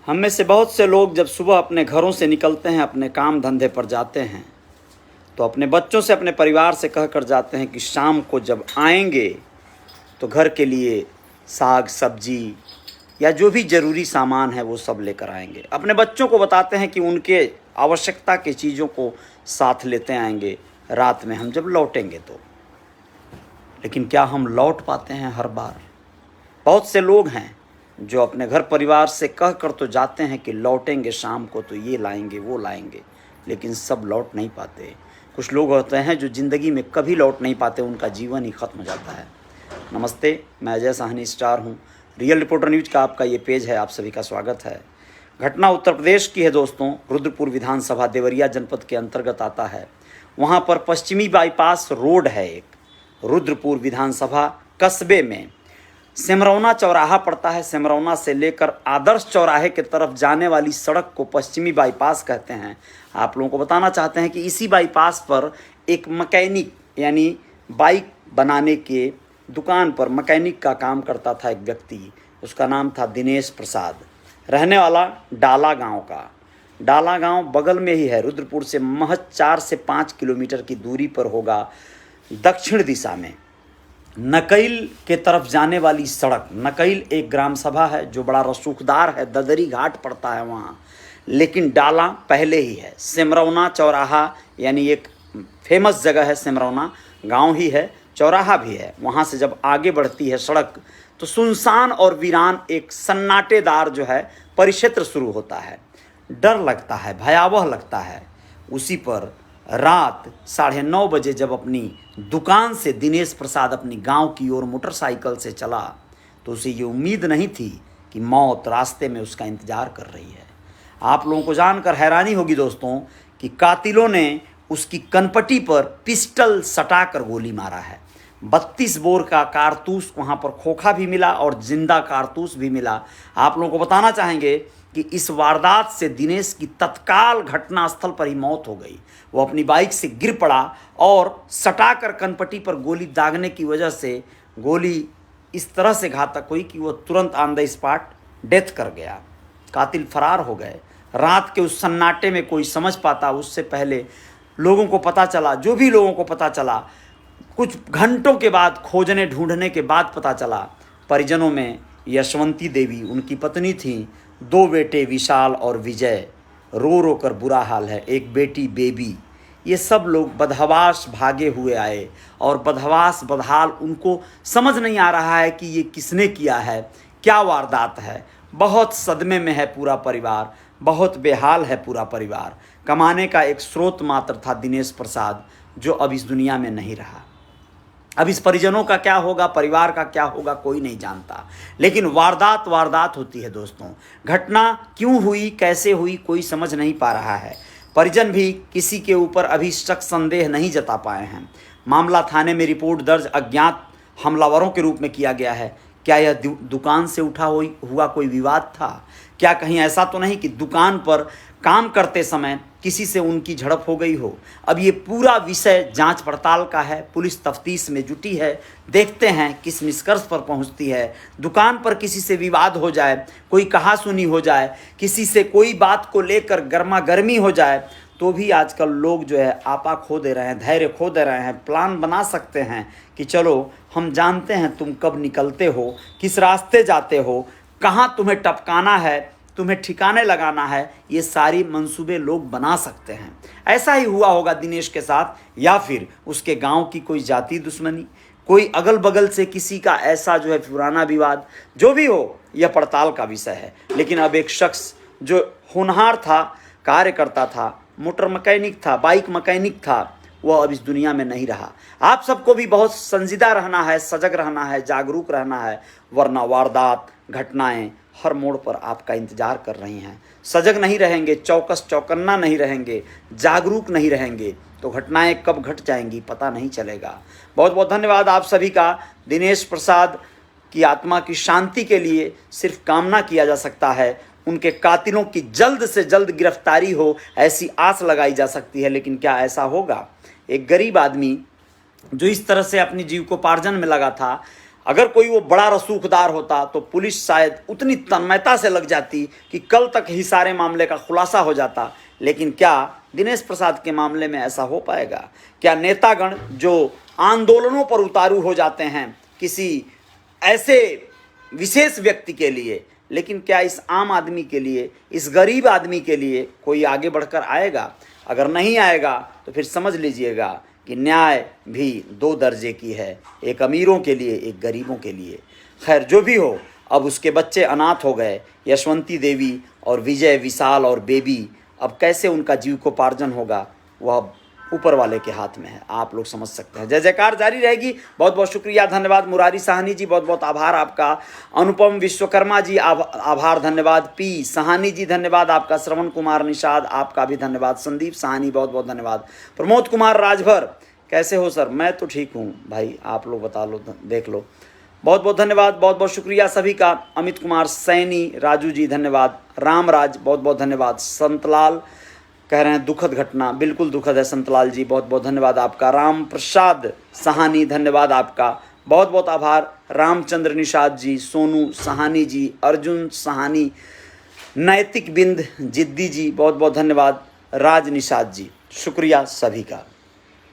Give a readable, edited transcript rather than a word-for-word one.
हम में से बहुत से लोग जब सुबह अपने घरों से निकलते हैं, अपने काम धंधे पर जाते हैं, तो अपने बच्चों से, अपने परिवार से कह कर जाते हैं कि शाम को जब आएंगे तो घर के लिए साग सब्जी या जो भी ज़रूरी सामान है वो सब लेकर आएंगे। अपने बच्चों को बताते हैं कि उनके आवश्यकता की चीज़ों को साथ लेते आएंगे रात में हम जब लौटेंगे तो। लेकिन क्या हम लौट पाते हैं हर बार? बहुत से लोग हैं जो अपने घर परिवार से कह कर तो जाते हैं कि लौटेंगे शाम को तो ये लाएंगे वो लाएंगे, लेकिन सब लौट नहीं पाते। कुछ लोग होते हैं जो ज़िंदगी में कभी लौट नहीं पाते, उनका जीवन ही ख़त्म हो जाता है। नमस्ते, मैं अजय साहनी स्टार हूँ। रियल रिपोर्टर न्यूज़ का आपका ये पेज है, आप सभी का स्वागत है। घटना उत्तर प्रदेश की है दोस्तों। रुद्रपुर विधानसभा देवरिया जनपद के अंतर्गत आता है। वहाँ पर पश्चिमी बाईपास रोड है एक, रुद्रपुर विधानसभा कस्बे में सिमरौना चौराहा पड़ता है। सिमरौना से लेकर आदर्श चौराहे की तरफ जाने वाली सड़क को पश्चिमी बाईपास कहते हैं। आप लोगों को बताना चाहते हैं कि इसी बाईपास पर एक मैकेनिक यानी बाइक बनाने के दुकान पर मैकेनिक का काम करता था एक व्यक्ति। उसका नाम था दिनेश प्रसाद, रहने वाला डाला गांव का। डाला गांव बगल में ही है, रुद्रपुर से महज 4 से 5 किलोमीटर की दूरी पर होगा। दक्षिण दिशा में नकैल के तरफ जाने वाली सड़क, नकैल एक ग्राम सभा है जो बड़ा रसूखदार है, ददरी घाट पड़ता है वहाँ, लेकिन डाला पहले ही है। सिमरौना चौराहा यानी एक फेमस जगह है, सिमरौना गांव ही है, चौराहा भी है। वहाँ से जब आगे बढ़ती है सड़क तो सुनसान और वीरान एक सन्नाटेदार जो है परिक्षेत्र शुरू होता है। डर लगता है, भयावह लगता है। उसी पर रात 9:30 बजे जब अपनी दुकान से दिनेश प्रसाद अपनी गांव की ओर मोटरसाइकिल से चला तो उसे ये उम्मीद नहीं थी कि मौत रास्ते में उसका इंतज़ार कर रही है। आप लोगों को जानकर हैरानी होगी दोस्तों कि कातिलों ने उसकी कनपटी पर पिस्टल सटाकर गोली मारा है। 32 बोर का कारतूस वहाँ पर खोखा भी मिला और जिंदा कारतूस भी मिला। आप लोगों को बताना चाहेंगे कि इस वारदात से दिनेश की तत्काल घटनास्थल पर ही मौत हो गई। वो अपनी बाइक से गिर पड़ा और सटाकर कनपटी पर गोली दागने की वजह से गोली इस तरह से घातक हुई कि वो तुरंत ऑन द स्पॉट डेथ कर गया। कातिल फरार हो गए। रात के उस सन्नाटे में कोई समझ पाता, उससे पहले लोगों को पता चला, जो भी लोगों को पता चला, कुछ घंटों के बाद खोजने ढूंढने के बाद पता चला परिजनों में यशवंती देवी उनकी पत्नी थी, 2 बेटे विशाल और विजय, रो रो कर बुरा हाल है, एक बेटी बेबी। ये सब लोग बदहवास भागे हुए आए और बदहवास बदहाल, उनको समझ नहीं आ रहा है कि ये किसने किया है, क्या वारदात है। बहुत सदमे में है पूरा परिवार, बहुत बेहाल है पूरा परिवार। कमाने का एक स्रोत मात्र था दिनेश प्रसाद, जो अब इस दुनिया में नहीं रहा। अब इस परिजनों का क्या होगा, परिवार का क्या होगा, कोई नहीं जानता। लेकिन वारदात वारदात होती है दोस्तों। घटना क्यों हुई, कैसे हुई, कोई समझ नहीं पा रहा है। परिजन भी किसी के ऊपर अभी शक संदेह नहीं जता पाए हैं। मामला थाने में रिपोर्ट दर्ज अज्ञात हमलावरों के रूप में किया गया है। क्या यह दुकान से उठा हुआ कोई विवाद था? क्या कहीं ऐसा तो नहीं कि दुकान पर काम करते समय किसी से उनकी झड़प हो गई हो? अब ये पूरा विषय जांच पड़ताल का है, पुलिस तफ्तीश में जुटी है। देखते हैं किस निष्कर्ष पर पहुंचती है। दुकान पर किसी से विवाद हो जाए, कोई कहासुनी हो जाए, किसी से कोई बात को लेकर गर्मा गर्मी हो जाए तो भी आजकल लोग जो है आपा खो दे रहे हैं, धैर्य खो दे रहे हैं। प्लान बना सकते हैं कि चलो हम जानते हैं तुम कब निकलते हो, किस रास्ते जाते हो, कहाँ तुम्हें टपकाना है, तुम्हें ठिकाने लगाना है। ये सारी मंसूबे लोग बना सकते हैं। ऐसा ही हुआ होगा दिनेश के साथ, या फिर उसके गांव की कोई जाति दुश्मनी, कोई अगल बगल से किसी का ऐसा जो है पुराना विवाद, जो भी हो यह पड़ताल का विषय है। लेकिन अब एक शख्स जो होनहार था, कार्य करता था, मोटर मैकेनिक था, बाइक मैकेनिक था, वह अब इस दुनिया में नहीं रहा। आप सबको भी बहुत संजीदा रहना है, सजग रहना है, जागरूक रहना है, वरना वारदात घटनाएं हर मोड़ पर आपका इंतजार कर रही हैं। सजग नहीं रहेंगे, चौकस चौकन्ना नहीं रहेंगे, जागरूक नहीं रहेंगे तो घटनाएं कब घट जाएंगी पता नहीं चलेगा। बहुत बहुत धन्यवाद आप सभी का। दिनेश प्रसाद की आत्मा की शांति के लिए सिर्फ कामना किया जा सकता है। उनके कातिलों की जल्द से जल्द गिरफ्तारी हो, ऐसी आस लगाई जा सकती है। लेकिन क्या ऐसा होगा? एक गरीब आदमी जो इस तरह से अपनी जीविकोपार्जन में लगा था, अगर कोई वो बड़ा रसूखदार होता तो पुलिस शायद उतनी तन्मयता से लग जाती कि कल तक ही सारे मामले का खुलासा हो जाता। लेकिन क्या दिनेश प्रसाद के मामले में ऐसा हो पाएगा? क्या नेतागण जो आंदोलनों पर उतारू हो जाते हैं किसी ऐसे विशेष व्यक्ति के लिए, लेकिन क्या इस आम आदमी के लिए, इस गरीब आदमी के लिए कोई आगे बढ़कर आएगा? अगर नहीं आएगा तो फिर समझ लीजिएगा कि न्याय भी दो दर्जे की है, एक अमीरों के लिए, एक गरीबों के लिए। खैर जो भी हो, अब उसके बच्चे अनाथ हो गए, यशवंती देवी और विजय, विशाल और बेबी। अब कैसे उनका जीविकोपार्जन होगा वह ऊपर वाले के हाथ में है, आप लोग समझ सकते हैं। जय जयकार जारी रहेगी। बहुत बहुत शुक्रिया, धन्यवाद मुरारी साहनी जी, बहुत बहुत आभार आपका। अनुपम विश्वकर्मा जी आभार, धन्यवाद। पी सहानी जी धन्यवाद आपका। श्रवण कुमार निषाद आपका भी धन्यवाद। संदीप सहानी बहुत बहुत धन्यवाद। प्रमोद कुमार राजभर कैसे हो सर? मैं तो ठीक हूँ भाई, आप लोग बता लो, देख लो। बहुत बहुत धन्यवाद, बहुत बहुत शुक्रिया सभी का। अमित कुमार सैनी, राजू जी धन्यवाद। रामराज बहुत बहुत धन्यवाद। संतलाल कह रहे हैं दुखद घटना, बिल्कुल दुखद है संतलाल जी, बहुत बहुत धन्यवाद आपका। राम प्रसाद सहानी धन्यवाद आपका, बहुत बहुत आभार। रामचंद्र निषाद जी, सोनू सहानी जी, अर्जुन सहानी, नैतिक बिंद जिद्दी जी बहुत बहुत धन्यवाद। राज निषाद जी, शुक्रिया सभी का।